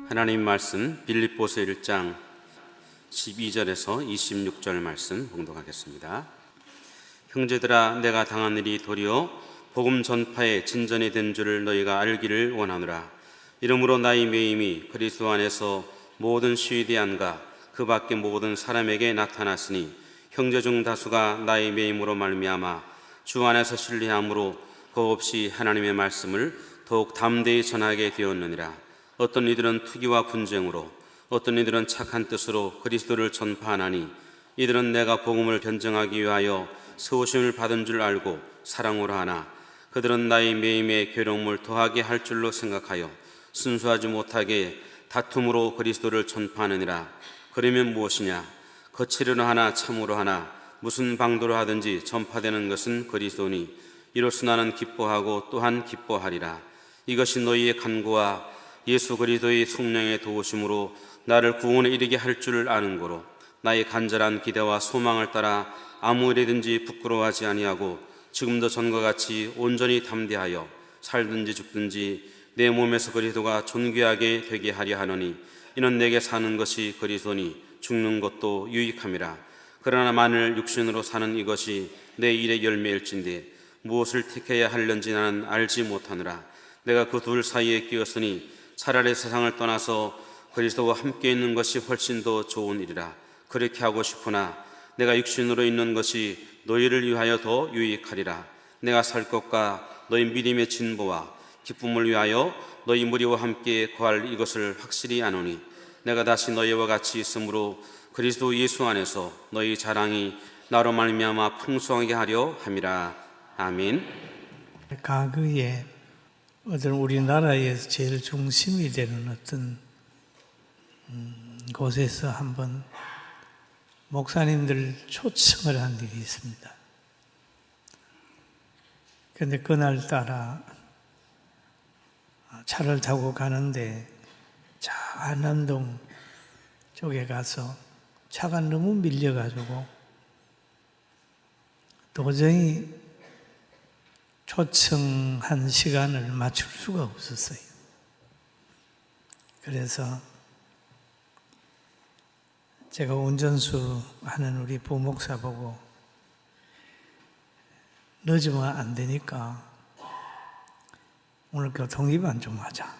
하나님 말씀 빌립보서 1장 12절에서 26절 말씀 봉독하겠습니다. 형제들아, 내가 당한 일이 도리어 복음 전파에 진전이 된 줄을 너희가 알기를 원하노라. 이러므로 나의 매임이 그리스도 안에서 모든 시위대안과 그 밖의 모든 사람에게 나타났으니 형제 중 다수가 나의 매임으로 말미암아 주 안에서 신뢰함으로 겁없이 하나님의 말씀을 더욱 담대히 전하게 되었느니라. 어떤 이들은 투기와 분쟁으로, 어떤 이들은 착한 뜻으로 그리스도를 전파하나니 이들은 내가 복음을 변증하기 위하여 세우심을 받은 줄 알고 사랑으로 하나 그들은 나의 매임에 괴로움을 더하게 할 줄로 생각하여 순수하지 못하게 다툼으로 그리스도를 전파하느니라. 그러면 무엇이냐? 거칠으로 하나 참으로 하나 무슨 방도로 하든지 전파되는 것은 그리스도니 이로써 나는 기뻐하고 또한 기뻐하리라. 이것이 너희의 간구와 예수 그리스도의 성령의 도우심으로 나를 구원에 이르게 할 줄을 아는 고로 나의 간절한 기대와 소망을 따라 아무 일이든지 부끄러워하지 아니하고 지금도 전과 같이 온전히 담대하여 살든지 죽든지 내 몸에서 그리스도가 존귀하게 되게 하려 하노니 이는 내게 사는 것이 그리스도니 죽는 것도 유익함이라. 그러나 만일 육신으로 사는 이것이 내 일의 열매일진데 무엇을 택해야 하려는지 나는 알지 못하노라. 내가 그 둘 사이에 끼었으니 차라리 세상을 떠나서 그리스도와 함께 있는 것이 훨씬 더 좋은 일이라. 그렇게 하고 싶으나 내가 육신으로 있는 것이 너희를 위하여 더 유익하리라. 내가 살 것과 너희 믿음의 진보와 기쁨을 위하여 너희 무리와 함께 거할 이것을 확실히 아노니 내가 다시 너희와 같이 있으므로 그리스도 예수 안에서 너희 자랑이 나로 말미암아 풍성하게 하려 함이라. 아멘. 과거에 어떤 우리나라에서 제일 중심이 되는 어떤 곳에서 한번 목사님들 초청을 한 일이 있습니다. 그런데 그날따라 차를 타고 가는데 저 안남동 쪽에 가서 차가 너무 밀려가지고 도저히 초청한 시간을 맞출 수가 없었어요. 그래서 제가 운전수 하는 우리 부목사 보고 늦으면 안 되니까 오늘 교통위반 좀 하자.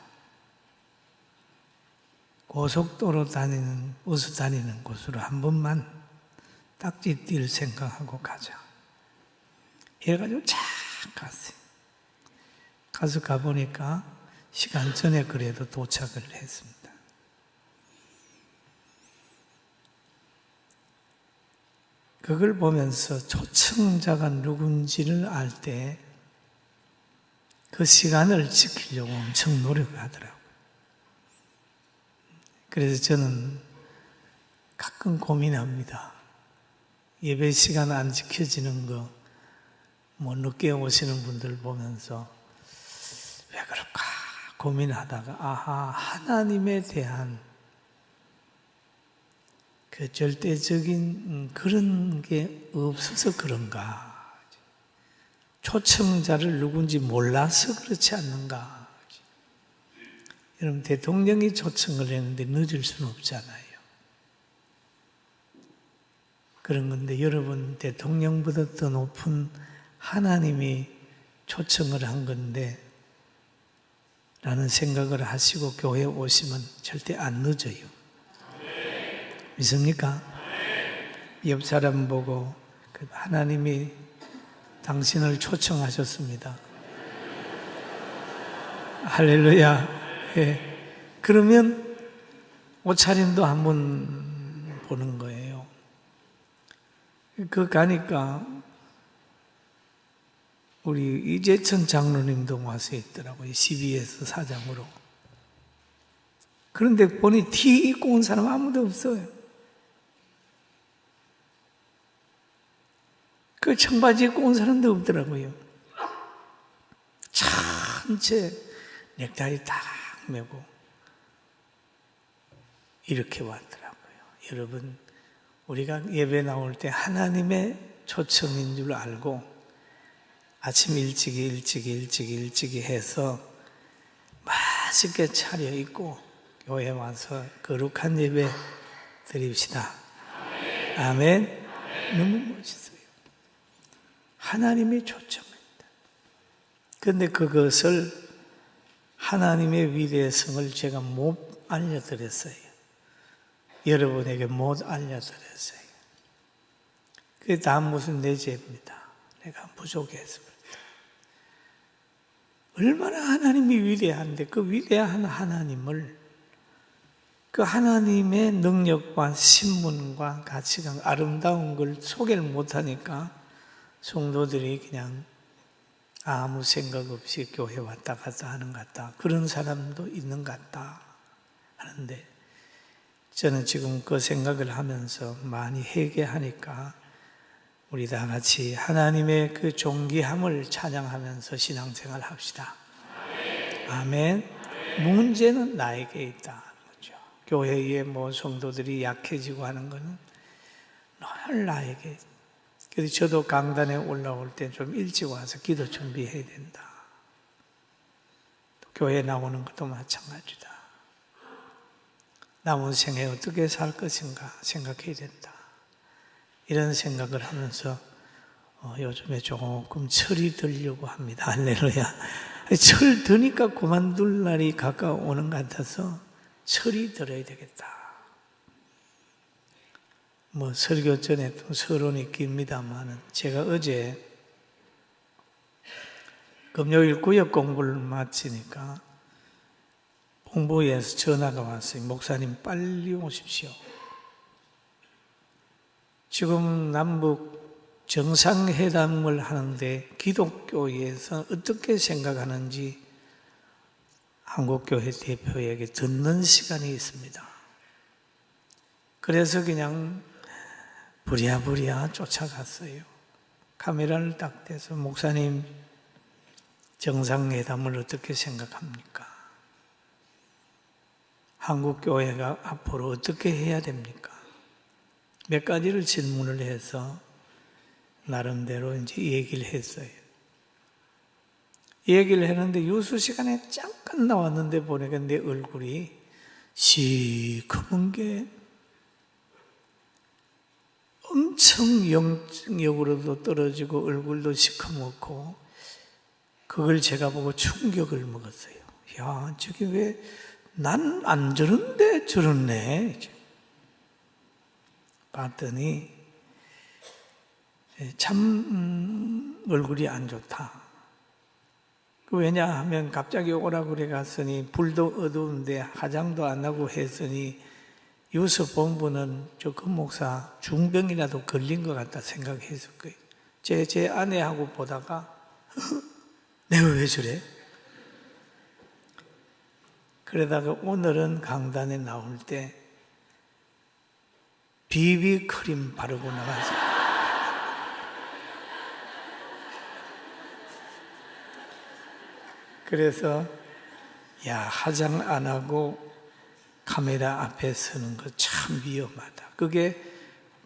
고속도로 다니는, 버스 다니는 곳으로 한 번만 딱지 뛸 생각하고 가자. 이래가지고 착 갔어요. 가서 가보니까 시간 전에 그래도 도착을 했습니다. 그걸 보면서 초청자가 누군지를 알 때 그 시간을 지키려고 엄청 노력하더라고요. 그래서 저는 가끔 고민합니다. 예배 시간 안 지켜지는 거, 늦게 오시는 분들 보면서 왜 그럴까 고민하다가 하나님에 대한 그 절대적인 그런 게 없어서 그런가? 초청자를 누군지 몰라서 그렇지 않는가? 여러분, 대통령이 초청을 했는데 늦을 수는 없잖아요. 그런 건데 여러분, 대통령보다 더 높은 하나님이 초청을 한 건데 라는 생각을 하시고 교회에 오시면 절대 안 늦어요. 믿습니까? 옆 사람 보고 하나님이 당신을 초청하셨습니다. 할렐루야. 예. 그러면 옷차림도 한번 보는 거예요. 가니까 우리 이재천 장로님도 와서 있더라고요. CBS 사장으로. 그런데 보니 티 입고 온 사람 아무도 없어요. 그 청바지 입고 온 사람도 없더라고요. 전체 넥타이 딱 메고 이렇게 왔더라고요. 여러분, 우리가 예배 나올 때 하나님의 초청인 줄 알고 아침 일찍이 해서 맛있게 차려입고 교회 와서 거룩한 예배 드립시다. 아멘. 너무 멋있어요. 하나님의 초청입니다. 그런데 그것을 하나님의 위대성을 제가 못 알려드렸어요. 여러분에게 못 알려드렸어요. 그게 다 무슨 내 죄입니다. 내가 부족했습니다. 얼마나 하나님이 위대한데 그 위대한 하나님을 그 하나님의 능력과 신분과 가치관 아름다운 걸 소개를 못하니까 성도들이 그냥 아무 생각 없이 교회 왔다 갔다 하는 것 같다. 그런 사람도 있는 것 같다 하는데 저는 지금 그 생각을 하면서 많이 회개하니까 우리 다 같이 하나님의 그 존귀함을 찬양하면서 신앙생활 합시다. 아멘. 문제는 나에게 있다. 그렇죠? 교회에 뭐 성도들이 약해지고 하는 것은 늘 나에게. 그래서 저도 강단에 올라올 때 좀 일찍 와서 기도 준비해야 된다. 또 교회 나오는 것도 마찬가지다. 남은 생에 어떻게 살 것인가 생각해야 된다. 이런 생각을 하면서 요즘에 조금 철이 들려고 합니다. 할렐루야. 철 드니까 그만둘 날이 가까워오는 것 같아서 철이 들어야 되겠다. 뭐 설교 전에 또 서론이 깁니다만 제가 어제 금요일 구역 공부를 마치니까 본부에서 전화가 왔어요. 목사님 빨리 오십시오. 지금 남북 정상회담을 하는데 기독교에서 어떻게 생각하는지 한국교회 대표에게 듣는 시간이 있습니다. 그래서 그냥 부랴부랴 쫓아갔어요. 카메라를 딱 대서 목사님 정상회담을 어떻게 생각합니까? 한국교회가 앞으로 어떻게 해야 됩니까? 몇 가지를 질문을 해서 나름대로 이제 얘기를 했어요. 얘기를 했는데 유수 시간에 잠깐 나왔는데 보니까 내 얼굴이 시커먼 게 엄청 영적으로도 떨어지고 얼굴도 시커멓고 그걸 제가 보고 충격을 먹었어요. 야, 저게 왜 난 안 저런데 저렇네. 봤더니 참 얼굴이 안 좋다. 왜냐하면 갑자기 오라고 그래 갔으니 불도 어두운데 화장도 안 하고 했으니 유서 본부는 저 금목사 중병이라도 걸린 것 같다 생각했을 거예요. 제 아내하고 보다가 내가 왜 저래? 그러다가 오늘은 강단에 나올 때 비비크림 바르고 나갔습니다. 그래서 야, 화장 안 하고 카메라 앞에 서는 거 참 위험하다. 그게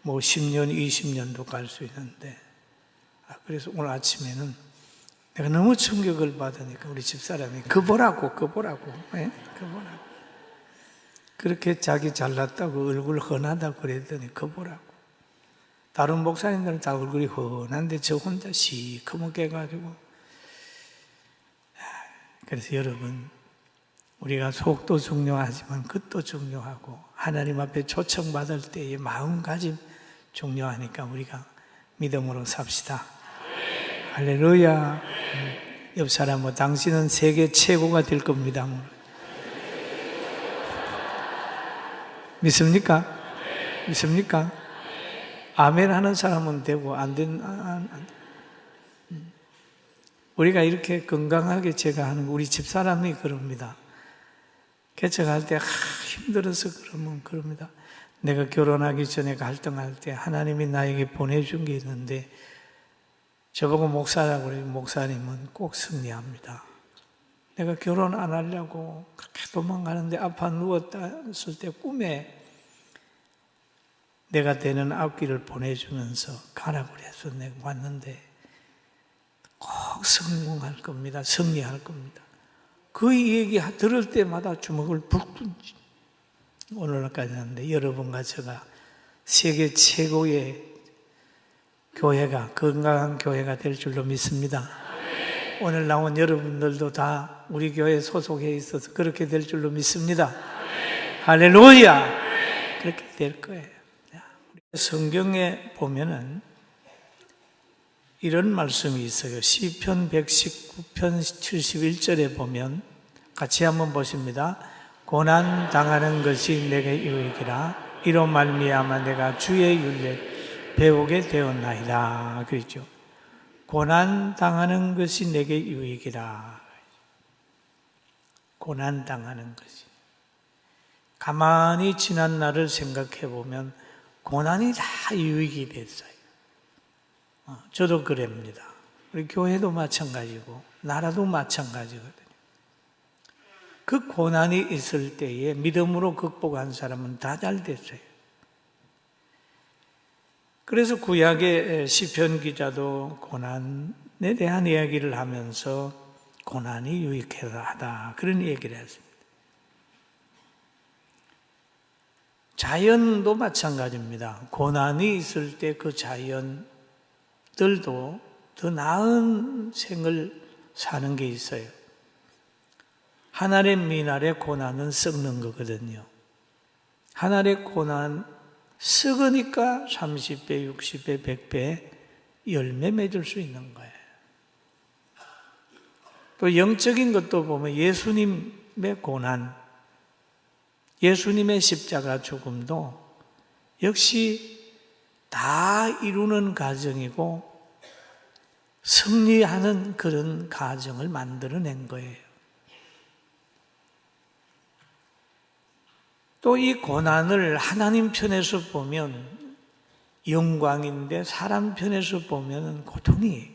뭐 10년, 20년도 갈 수 있는데 그래서 오늘 아침에는 내가 너무 충격을 받으니까 우리 집사람이 그거 보라고 네? 그거 보라고 그렇게 자기 잘났다고 얼굴 훤하다고 그랬더니 그거 보라고 다른 목사님들은 다 얼굴이 훤한데 저 혼자 시커멓게 해가지고 그래서 여러분 우리가 속도 중요하지만 끝도 중요하고 하나님 앞에 초청받을 때의 마음가짐 중요하니까 우리가 믿음으로 삽시다. 할렐루야. 옆 사람 뭐 당신은 세계 최고가 될 겁니다. 믿습니까? 믿습니까? 아멘 하는 사람은 되고 안 된. 우리가 이렇게 건강하게 제가 하는 우리 집사람이 그럽니다. 개척할 때 힘들어서 그러면 그럽니다. 내가 결혼하기 전에 갈등할 때 하나님이 나에게 보내준 게 있는데 저보고 목사라고 그래요. 목사님은 꼭 승리합니다. 내가 결혼 안 하려고 그렇게 도망가는데 아파 누웠을 때 꿈에 내가 되는 앞길을 보내주면서 가라고 그래서 내가 왔는데 꼭 성공할 겁니다. 승리할 겁니다. 그 얘기 들을 때마다 주먹을 불끈 오늘날까지 하는데 여러분과 제가 세계 최고의 교회가, 건강한 교회가 될 줄로 믿습니다. 오늘 나온 여러분들도 다 우리 교회에 소속해 있어서 그렇게 될 줄로 믿습니다. 할렐루야! 그렇게 될 거예요. 성경에 보면은 이런 말씀이 있어요. 시편 119편 71절에 보면 같이 한번 보십니다. 고난 당하는 것이 내게 유익이라 이로 말미암아 내가 주의 윤례를 배우게 되었나이다. 그랬죠. 고난 당하는 것이 내게 유익이라. 고난 당하는 것이. 가만히 지난 날을 생각해 보면 고난이 다 유익이 됐어요. 저도 그럽니다. 우리 교회도 마찬가지고 나라도 마찬가지거든요. 그 고난이 있을 때에 믿음으로 극복한 사람은 다 잘 됐어요. 그래서 구약의 시편 기자도 고난에 대한 이야기를 하면서 고난이 유익하다 그런 얘기를 했습니다. 자연도 마찬가지입니다. 고난이 있을 때 그 자연들도 더 나은 생을 사는 게 있어요. 한 알의 미나리의 고난은 썩는 거거든요. 한 알의 고난 썩으니까 30배, 60배, 100배 열매 맺을 수 있는 거예요. 또 영적인 것도 보면 예수님의 고난, 예수님의 십자가 죽음도 역시 다 이루는 과정이고 승리하는 그런 과정을 만들어낸 거예요. 또 이 고난을 하나님 편에서 보면 영광인데 사람 편에서 보면 고통이에요.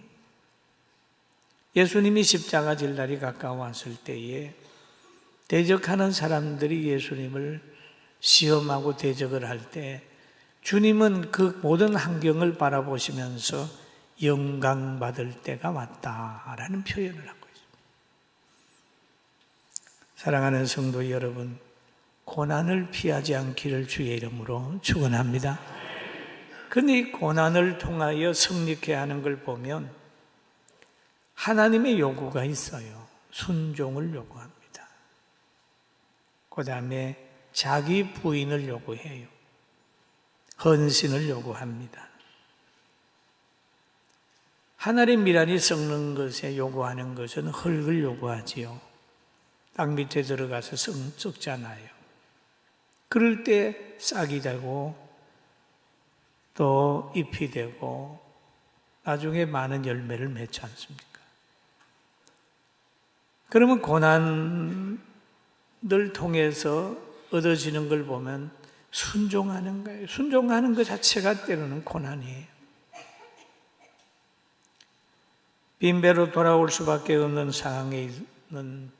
예수님이 십자가 질 날이 가까웠을 때에 대적하는 사람들이 예수님을 시험하고 대적을 할 때 주님은 그 모든 환경을 바라보시면서 영광받을 때가 왔다라는 표현을 하고 있습니다. 사랑하는 성도 여러분, 고난을 피하지 않기를 주의 이름으로 축원합니다. 그런데 이 고난을 통하여 승리케 하는 걸 보면 하나님의 요구가 있어요. 순종을 요구합니다. 그 다음에 자기 부인을 요구해요. 헌신을 요구합니다. 한 알의 미랄이 썩는 것에 요구하는 것은 흙을 요구하지요. 땅 밑에 들어가서 썩잖아요. 그럴 때 싹이 되고 또 잎이 되고 나중에 많은 열매를 맺지 않습니까? 그러면 고난을 통해서 얻어지는 걸 보면 순종하는 거예요. 순종하는 것 자체가 때로는 고난이에요. 빈배로 돌아올 수밖에 없는 상황에 있는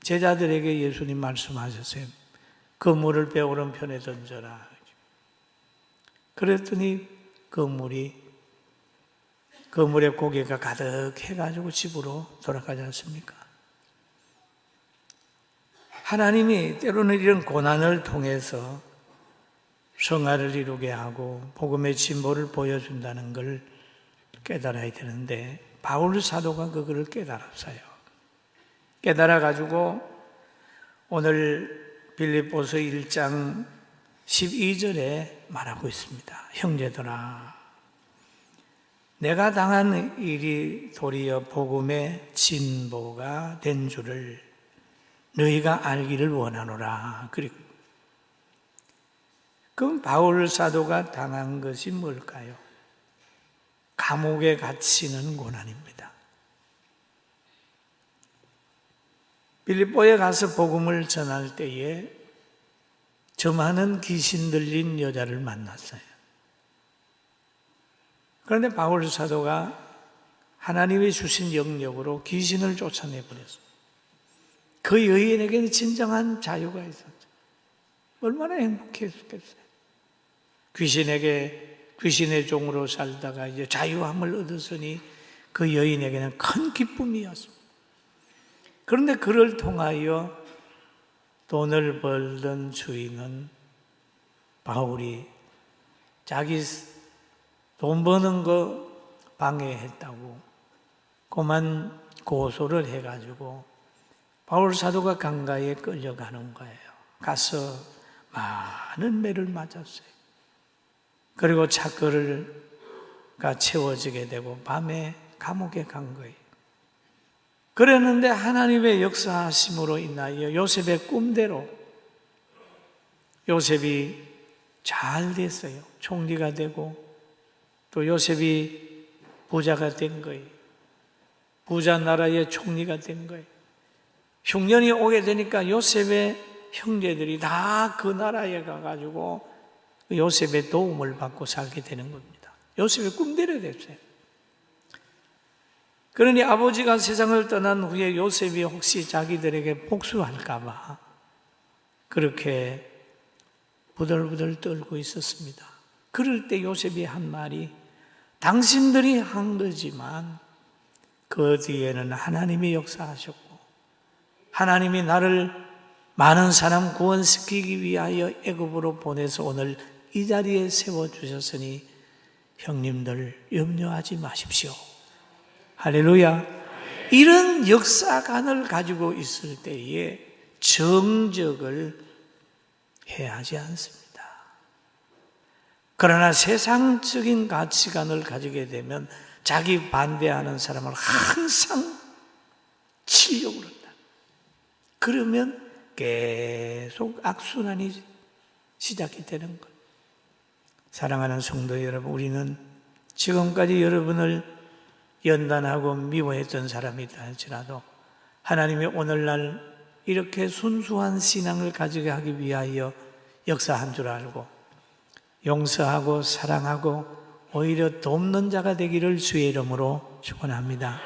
제자들에게 예수님 말씀하셨어요. 그물을 배 오른편에 던져라. 그랬더니 그물에 고기가 가득해가지고 집으로 돌아가지 않습니까? 하나님이 때로는 이런 고난을 통해서 성화를 이루게 하고 복음의 진보를 보여준다는 걸 깨달아야 되는데 바울 사도가 그거를 깨달았어요. 깨달아가지고 오늘 빌립보서 1장 12절에 말하고 있습니다. 형제들아, 내가 당한 일이 도리어 복음의 진보가 된 줄을 너희가 알기를 원하노라. 그럼 바울 사도가 당한 것이 뭘까요? 감옥에 갇히는 고난입니다. 빌립보에 가서 복음을 전할 때에 저 많은 귀신 들린 여자를 만났어요. 그런데 바울 사도가 하나님이 주신 영역으로 귀신을 쫓아내버렸어요. 그 여인에게는 진정한 자유가 있었죠. 얼마나 행복했겠어요. 귀신의 종으로 살다가 이제 자유함을 얻었으니 그 여인에게는 큰 기쁨이었습니다. 그런데 그를 통하여 돈을 벌던 주인은 바울이 자기 돈 버는 거 방해했다고 그만 고소를 해가지고 바울 사도가 강가에 끌려가는 거예요. 가서 많은 매를 맞았어요. 그리고 차거리가 채워지게 되고 밤에 감옥에 간 거예요. 그랬는데 하나님의 역사하심으로 인하여 요셉의 꿈대로 요셉이 잘 됐어요. 총리가 되고 또 요셉이 부자가 된 거예요. 부자 나라의 총리가 된 거예요. 흉년이 오게 되니까 요셉의 형제들이 다 그 나라에 가가지고 요셉의 도움을 받고 살게 되는 겁니다. 요셉의 꿈대로 됐어요. 그러니 아버지가 세상을 떠난 후에 요셉이 혹시 자기들에게 복수할까봐 그렇게 부들부들 떨고 있었습니다. 그럴 때 요셉이 한 말이 당신들이 한 거지만 그 뒤에는 하나님이 역사하셨고 하나님이 나를 많은 사람 구원시키기 위하여 애굽으로 보내서 오늘 이 자리에 세워주셨으니 형님들 염려하지 마십시오. 할렐루야. 이런 역사관을 가지고 있을 때에 정적을 해야 하지 않습니다. 그러나 세상적인 가치관을 가지게 되면 자기 반대하는 사람을 항상 치려고 그런다. 그러면 계속 악순환이 시작이 되는 것. 사랑하는 성도 여러분, 우리는 지금까지 여러분을 연단하고 미워했던 사람이다 할지라도 하나님이 오늘날 이렇게 순수한 신앙을 가지게 하기 위하여 역사한 줄 알고 용서하고 사랑하고 오히려 돕는 자가 되기를 주의 이름으로 축원합니다.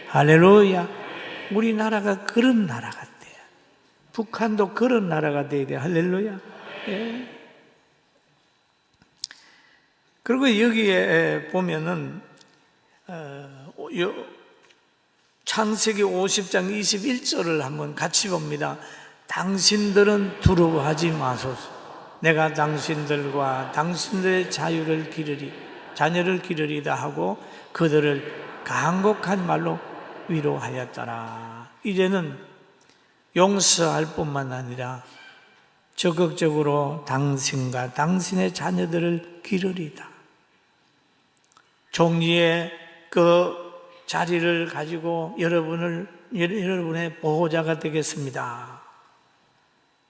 할렐루야. 우리나라가 그런 나라 같아요. 북한도 그런 나라가 돼야 돼요. 할렐루야. 예. 그리고 여기에 보면은 창세기 50장 21절을 한번 같이 봅니다. 당신들은 두려워하지 마소서. 내가 당신들과 당신들의 자녀를 기르리다 하고 그들을 간곡한 말로 위로하였더라. 이제는 용서할 뿐만 아니라 적극적으로 당신과 당신의 자녀들을 기르리다. 종리의 그 자리를 가지고 여러분의 보호자가 되겠습니다.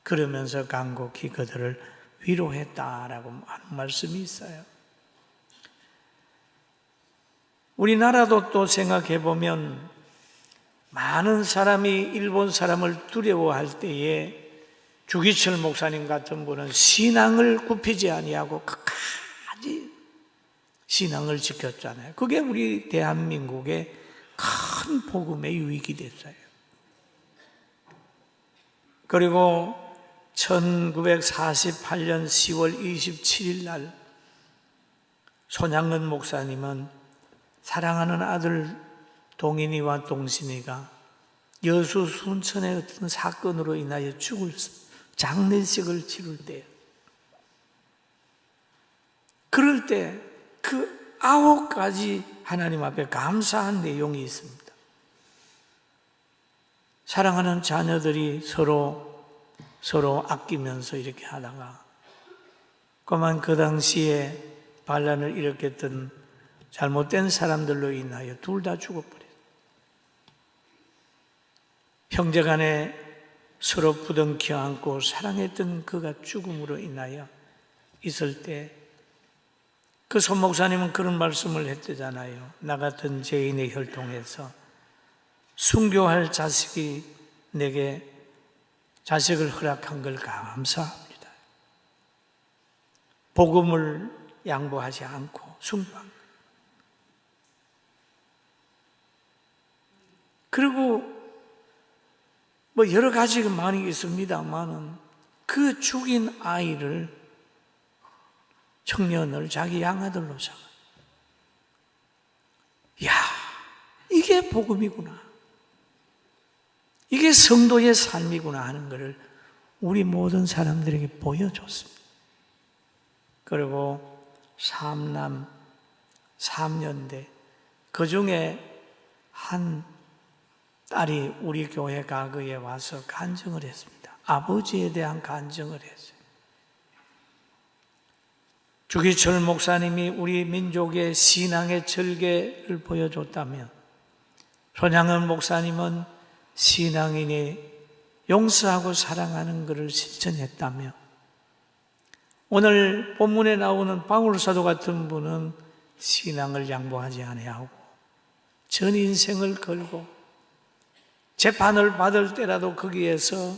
그러면서 간곡히 그들을 위로했다라고 하는 말씀이 있어요. 우리나라도 또 생각해 보면 많은 사람이 일본 사람을 두려워할 때에 주기철 목사님 같은 분은 신앙을 굽히지 아니하고 끝까지 신앙을 지켰잖아요. 그게 우리 대한민국의 큰 복음의 유익이 됐어요. 그리고 1948년 10월 27일 날 손양근 목사님은 사랑하는 아들 동인이와 동신이가 여수 순천의 어떤 사건으로 인하여 죽을 장례식을 치를 때 그럴 때 그 9가지 하나님 앞에 감사한 내용이 있습니다. 사랑하는 자녀들이 서로 아끼면서 이렇게 하다가 그만 그 당시에 반란을 일으켰던 잘못된 사람들로 인하여 둘 다 죽어버렸어요. 형제간에 서로 부둥켜 안고 사랑했던 그가 죽음으로 인하여 있을 때 그 손 목사님은 그런 말씀을 했대잖아요. 나 같은 죄인의 혈통에서 순교할 자식이 내게 자식을 허락한 걸 감사합니다. 복음을 양보하지 않고 순교한. 그리고 뭐 여러 가지가 많이 있습니다만은 그 죽인 아이를 청년을 자기 양아들로 삼아. 야, 이게 복음이구나. 이게 성도의 삶이구나 하는 것을 우리 모든 사람들에게 보여줬습니다. 그리고 삼남, 삼년대, 그 중에 한 딸이 우리 교회 가거에 와서 간증을 했습니다. 아버지에 대한 간증을 했어요. 주기철 목사님이 우리 민족의 신앙의 절개를 보여줬다면, 손양은 목사님은 신앙인이 용서하고 사랑하는 것을 실천했다며, 오늘 본문에 나오는 바울 사도 같은 분은 신앙을 양보하지 아니하고 전 인생을 걸고 재판을 받을 때라도 거기에서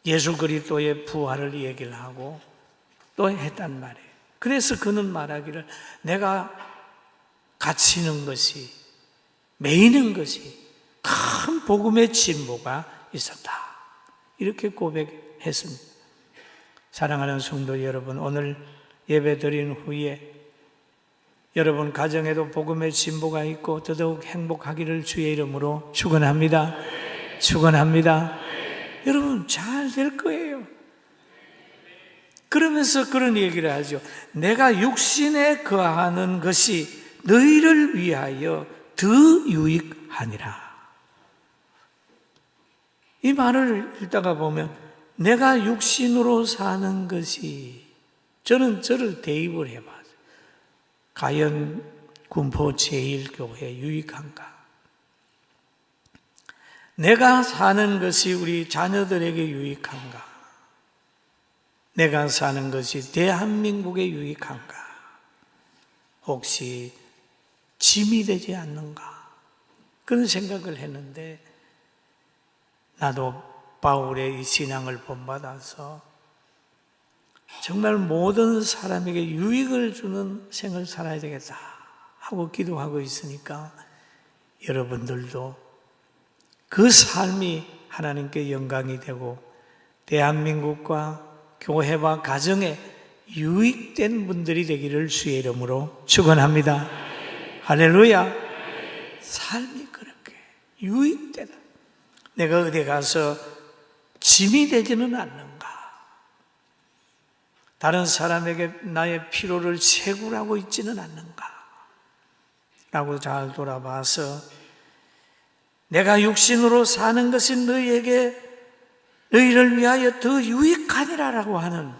예수 그리스도의 부활을 얘기를 하고 또 했단 말이에요. 그래서 그는 말하기를 내가 갇히는 것이, 매이는 것이 큰 복음의 진보가 있었다, 이렇게 고백했습니다. 사랑하는 성도 여러분, 오늘 예배 드린 후에 여러분 가정에도 복음의 진보가 있고 더더욱 행복하기를 주의 이름으로 축원합니다. 축원합니다. 여러분 잘 될 거예요. 그러면서 그런 얘기를 하죠. 내가 육신에 거하는 것이 너희를 위하여 더 유익하니라. 이 말을 읽다가 보면 내가 육신으로 사는 것이, 저는 저를 대입을 해봤어요. 과연 군포 제1교회 유익한가? 내가 사는 것이 우리 자녀들에게 유익한가? 내가 사는 것이 대한민국에 유익한가? 혹시 짐이 되지 않는가? 그런 생각을 했는데, 나도 바울의 이 신앙을 본받아서 정말 모든 사람에게 유익을 주는 생을 살아야 되겠다 하고 기도하고 있으니까, 여러분들도 그 삶이 하나님께 영광이 되고 대한민국과 교회와 가정에 유익된 분들이 되기를 주의 이름으로 축원합니다. 할렐루야. 삶이 그렇게 유익되다. 내가 어디 가서 짐이 되지는 않는가? 다른 사람에게 나의 피로를 채굴하고 있지는 않는가? 라고 잘 돌아봐서 내가 육신으로 사는 것이 너희를 위하여 더 유익하니라 라고 하는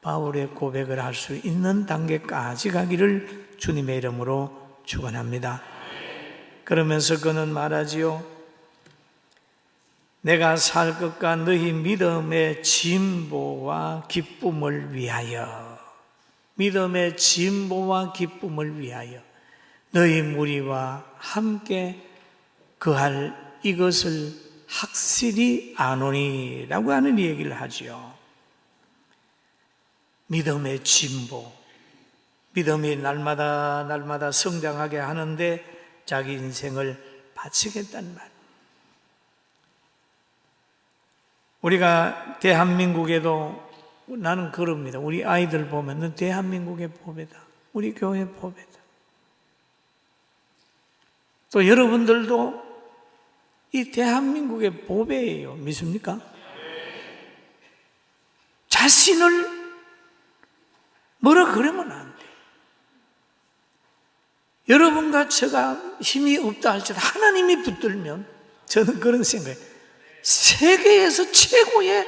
바울의 고백을 할 수 있는 단계까지 가기를 주님의 이름으로 축원합니다. 그러면서 그는 말하지요. 내가 살 것과 너희 믿음의 진보와 기쁨을 위하여, 믿음의 진보와 기쁨을 위하여 너희 무리와 함께 거할 이것을 확실히 아노니 라고 하는 얘기를 하죠. 믿음의 진보, 믿음이 날마다 성장하게 하는데 자기 인생을 바치겠다는 말. 우리가 대한민국에도, 나는 그럽니다. 우리 아이들 보면 대한민국의 보배다, 우리 교회 보배다. 또 여러분들도 이 대한민국의 보배예요. 믿습니까? 자신을 뭐라 그러면 안 돼. 여러분과 제가 힘이 없다 할지라도 하나님이 붙들면, 저는 그런 생각이에요. 세계에서 최고의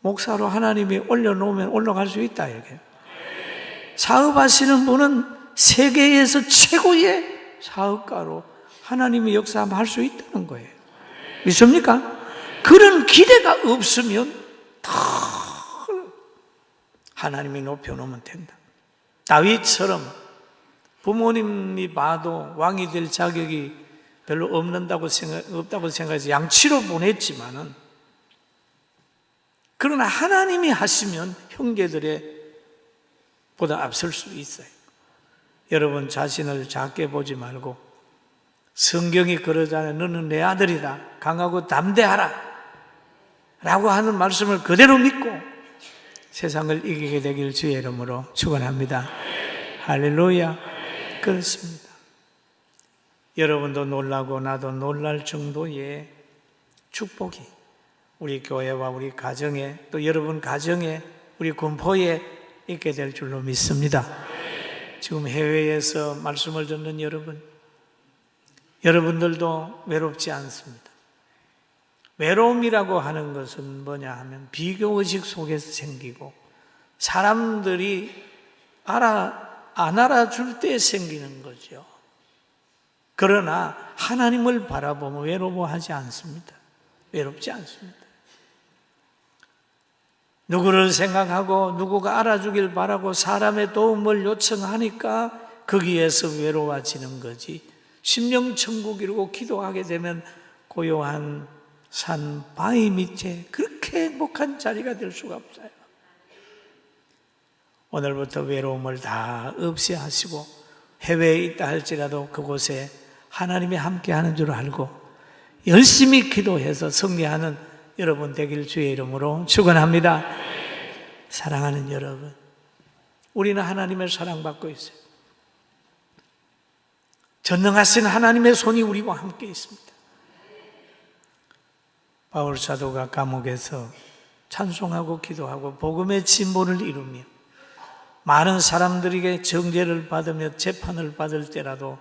목사로 하나님이 올려놓으면 올라갈 수 있다, 이렇게. 사업하시는 분은 세계에서 최고의 사업가로 하나님이 역사하면 할 수 있다는 거예요. 믿습니까? 그런 기대가 없으면 다 하나님이 높여놓으면 된다. 다윗처럼 부모님이 봐도 왕이 될 자격이 별로 없다고 생각해서 양치로 보냈지만은, 그러나 하나님이 하시면 형제들의 보다 앞설 수 있어요. 여러분 자신을 작게 보지 말고, 성경이 그러잖아요. 너는 내 아들이다, 강하고 담대하라 라고 하는 말씀을 그대로 믿고 세상을 이기게 되길 주의 이름으로 축원합니다. 할렐루야. 그렇습니다. 여러분도 놀라고 나도 놀랄 정도의 축복이 우리 교회와 우리 가정에, 또 여러분 가정에, 우리 군포에 있게 될 줄로 믿습니다. 지금 해외에서 말씀을 듣는 여러분들도 외롭지 않습니다. 외로움이라고 하는 것은 뭐냐 하면 비교의식 속에서 생기고 사람들이 안 알아줄 때 생기는 거죠. 그러나 하나님을 바라보면 외로워하지 않습니다. 외롭지 않습니다. 누구를 생각하고 누구가 알아주길 바라고 사람의 도움을 요청하니까 거기에서 외로워지는 거지. 심령천국이라고 기도하게 되면 고요한 산 바위 밑에 그렇게 행복한 자리가 될 수가 없어요. 오늘부터 외로움을 다 없애하시고 해외에 있다 할지라도 그곳에 하나님이 함께하는 줄 알고 열심히 기도해서 승리하는 여러분 되길 주의 이름으로 축원합니다. 사랑하는 여러분, 우리는 하나님의 사랑받고 있어요. 전능하신 하나님의 손이 우리와 함께 있습니다. 바울 사도가 감옥에서 찬송하고 기도하고 복음의 진보를 이루며 많은 사람들에게 정죄를 받으며 재판을 받을 때라도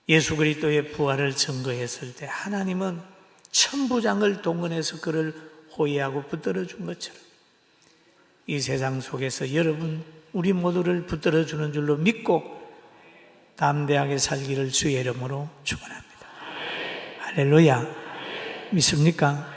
예수 그리스도의 부활을 증거했을 때 하나님은 천부장을 동원해서 그를 호위하고 붙들어 준 것처럼 이 세상 속에서 여러분 우리 모두를 붙들어 주는 줄로 믿고 담대하게 살기를 주의 이름으로 축원합니다. 할렐루야. 믿습니까?